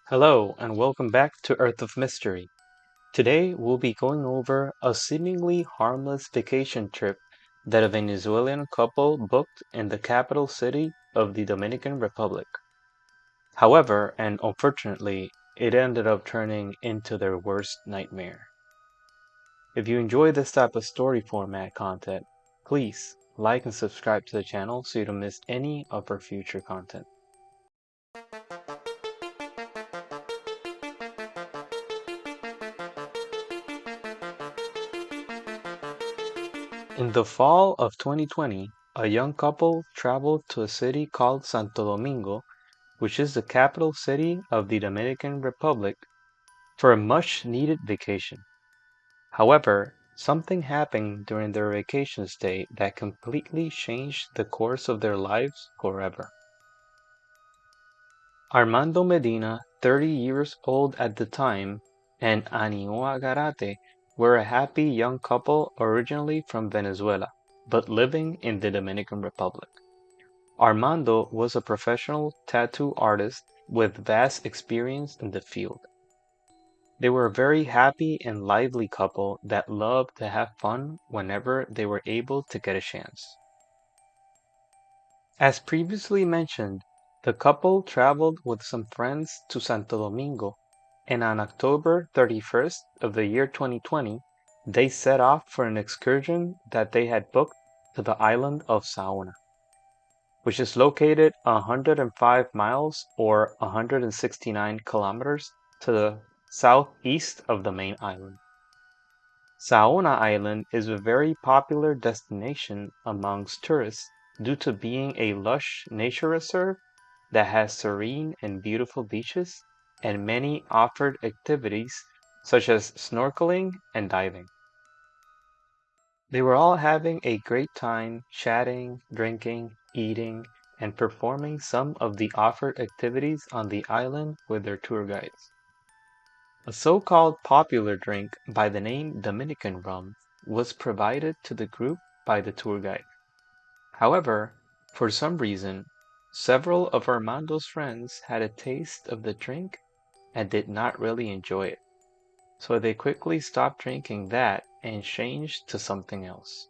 Hello, and welcome back to Earth of Mystery. Today we'll be going over a seemingly harmless vacation trip that a Venezuelan couple booked in the capital city of the Dominican Republic. However, and unfortunately, it ended up turning into their worst nightmare. If you enjoy this type of story format content, please like and subscribe to the channel so you don't miss any of our future content. In the fall of 2020, a young couple traveled to a city called Santo Domingo, which is the capital city of the Dominican Republic, for a much needed vacation. However, something happened during their vacation stay that completely changed the course of their lives forever. Armando Medina, 30 years old at the time, and Anioa Garate were a happy young couple originally from Venezuela, but living in the Dominican Republic. Armando was a professional tattoo artist with vast experience in the field. They were a very happy and lively couple that loved to have fun whenever they were able to get a chance. As previously mentioned, the couple traveled with some friends to Santo Domingo, and on October 31st of the year 2020, they set off for an excursion that they had booked to the island of Saona, which is located 105 miles or 169 kilometers to the southeast of the main island. Saona Island is a very popular destination amongst tourists due to being a lush nature reserve that has serene and beautiful beaches and many offered activities such as snorkeling and diving. They were all having a great time chatting, drinking, eating, and performing some of the offered activities on the island with their tour guides. A so-called popular drink by the name Dominican rum was provided to the group by the tour guide. However, for some reason, several of Armando's friends had a taste of the drink and did not really enjoy it, so they quickly stopped drinking that and changed to something else.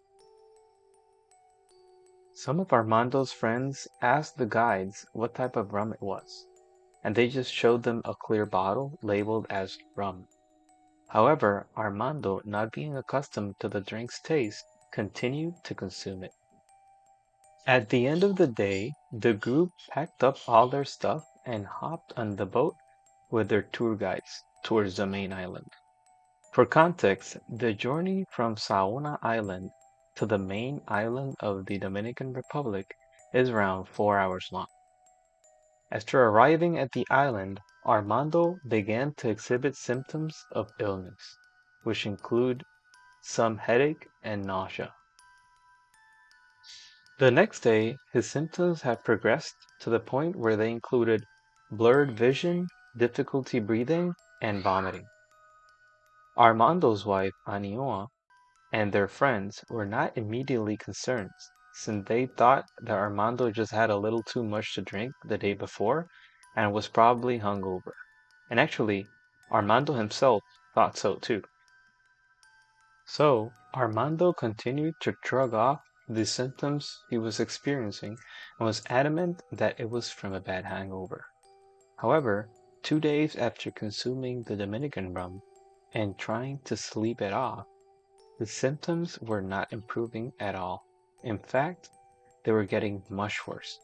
Some of Armando's friends asked the guides what type of rum it was, and they just showed them a clear bottle labeled as rum. However, Armando, not being accustomed to the drink's taste, continued to consume it. At the end of the day, the group packed up all their stuff and hopped on the boat with their tour guides towards the main island. For context, the journey from Saona Island to the main island of the Dominican Republic is around 4 hours long. After arriving at the island, Armando began to exhibit symptoms of illness, which include some headache and nausea. The next day, his symptoms had progressed to the point where they included blurred vision, difficulty breathing, and vomiting. Armando's wife, Anioa, and their friends were not immediately concerned, since they thought that Armando just had a little too much to drink the day before and was probably hungover. And actually, Armando himself thought so too. So, Armando continued to shrug off the symptoms he was experiencing and was adamant that it was from a bad hangover. However, 2 days after consuming the Dominican rum and trying to sleep it off, the symptoms were not improving at all. In fact, they were getting much worse.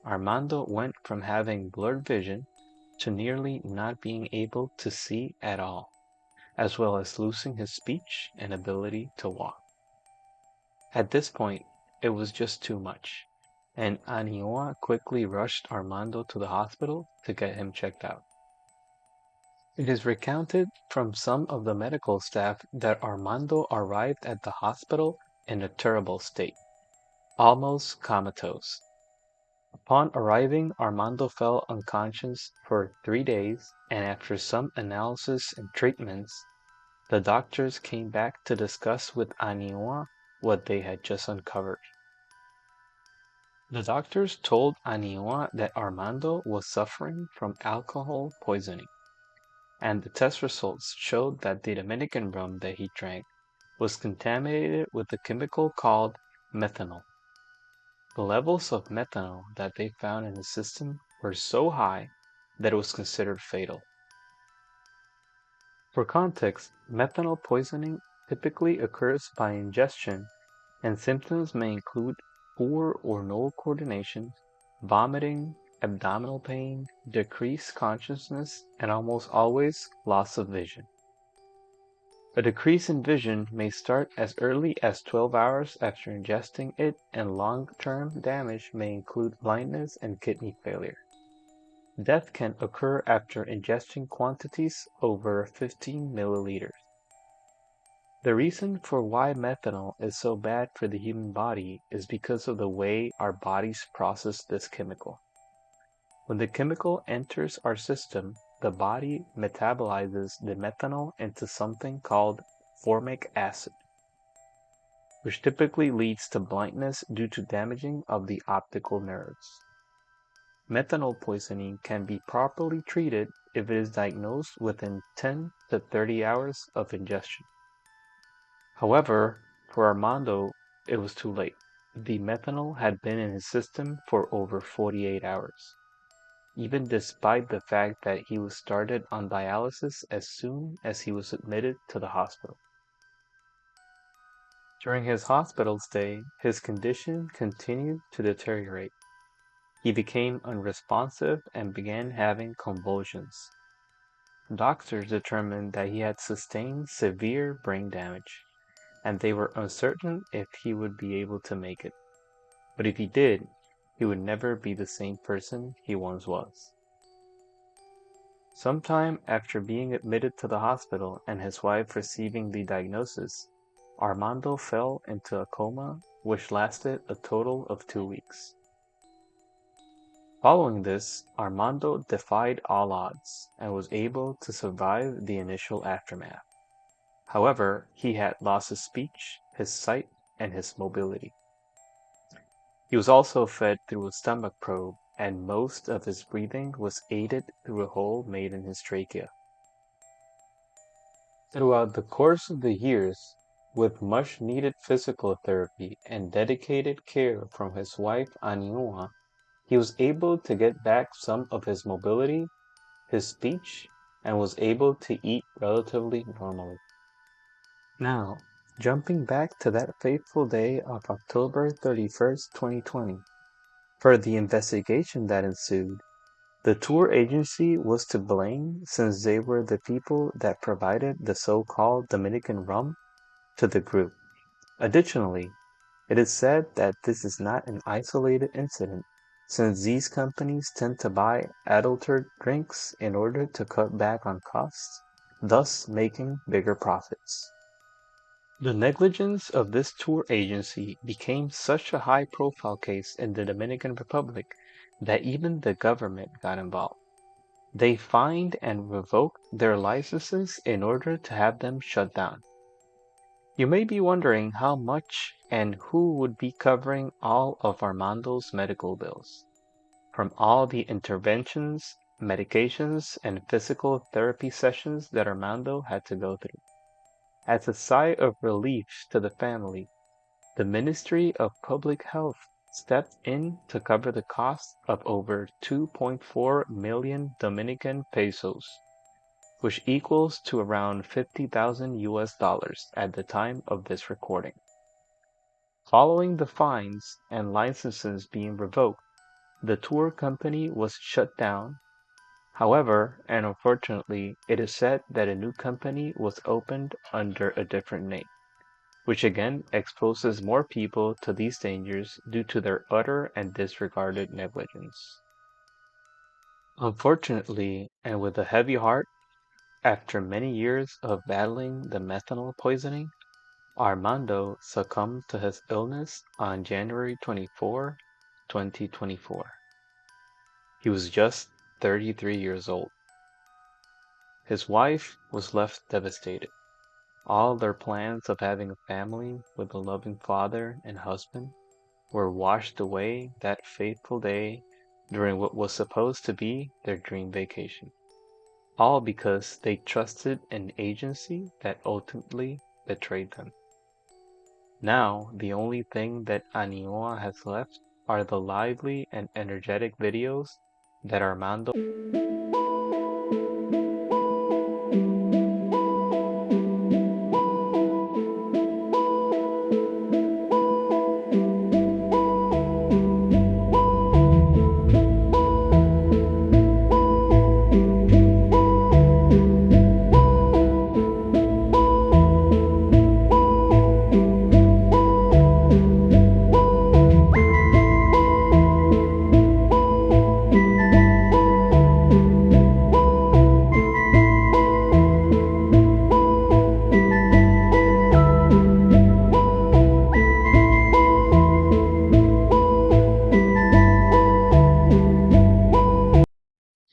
Armando went from having blurred vision to nearly not being able to see at all, as well as losing his speech and ability to walk. At this point, it was just too much, and Anioa quickly rushed Armando to the hospital to get him checked out. It is recounted from some of the medical staff that Armando arrived at the hospital in a terrible state, almost comatose. Upon arriving, Armando fell unconscious for 3 days, and after some analysis and treatments, the doctors came back to discuss with Anioa what they had just uncovered. The doctors told Aniwa that Armando was suffering from alcohol poisoning, and the test results showed that the Dominican rum that he drank was contaminated with a chemical called methanol. The levels of methanol that they found in his system were so high that it was considered fatal. For context, methanol poisoning typically occurs by ingestion, and symptoms may include poor or no coordination, vomiting, abdominal pain, decreased consciousness, and almost always loss of vision. A decrease in vision may start as early as 12 hours after ingesting it, and long-term damage may include blindness and kidney failure. Death can occur after ingesting quantities over 15 milliliters. The reason for why methanol is so bad for the human body is because of the way our bodies process this chemical. When the chemical enters our system, the body metabolizes the methanol into something called formic acid, which typically leads to blindness due to damaging of the optical nerves. Methanol poisoning can be properly treated if it is diagnosed within 10 to 30 hours of ingestion. However, for Armando, it was too late. The methanol had been in his system for over 48 hours, even despite the fact that he was started on dialysis as soon as he was admitted to the hospital. During his hospital stay, his condition continued to deteriorate. He became unresponsive and began having convulsions. Doctors determined that he had sustained severe brain damage, and they were uncertain if he would be able to make it. But if he did, he would never be the same person he once was. Sometime after being admitted to the hospital and his wife receiving the diagnosis, Armando fell into a coma which lasted a total of 2 weeks. Following this, Armando defied all odds and was able to survive the initial aftermath. However, he had lost his speech, his sight, and his mobility. He was also fed through a stomach probe, and most of his breathing was aided through a hole made in his trachea. Throughout the course of the years, with much needed physical therapy and dedicated care from his wife Aniua, he was able to get back some of his mobility, his speech, and was able to eat relatively normally. Now, jumping back to that fateful day of October 31st, 2020, for the investigation that ensued, the tour agency was to blame since they were the people that provided the so-called Dominican rum to the group. Additionally, it is said that this is not an isolated incident, since these companies tend to buy adulterated drinks in order to cut back on costs, thus making bigger profits. The negligence of this tour agency became such a high-profile case in the Dominican Republic that even the government got involved. They fined and revoked their licenses in order to have them shut down. You may be wondering how much and who would be covering all of Armando's medical bills. From all the interventions, medications, and physical therapy sessions that Armando had to go through. As a sigh of relief to the family, the Ministry of Public Health stepped in to cover the cost of over 2.4 million Dominican pesos, which equals to around 50,000 US dollars at the time of this recording. Following the fines and licenses being revoked, the tour company was shut down. However, and unfortunately, it is said that a new company was opened under a different name, which again exposes more people to these dangers due to their utter and disregarded negligence. Unfortunately, and with a heavy heart, after many years of battling the methanol poisoning, Armando succumbed to his illness on January 24, 2024. He was just 33 years old. His wife was left devastated. All their plans of having a family with a loving father and husband were washed away that fateful day during what was supposed to be their dream vacation. All because they trusted an agency that ultimately betrayed them. Now, the only thing that Anioa has left are the lively and energetic videos that Armando.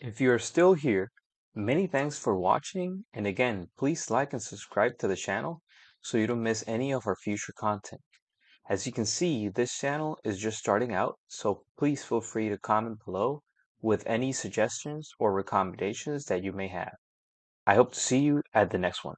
If you are still here, many thanks for watching, and again, please like and subscribe to the channel so you don't miss any of our future content. As you can see, this channel is just starting out, so please feel free to comment below with any suggestions or recommendations that you may have. I hope to see you at the next one.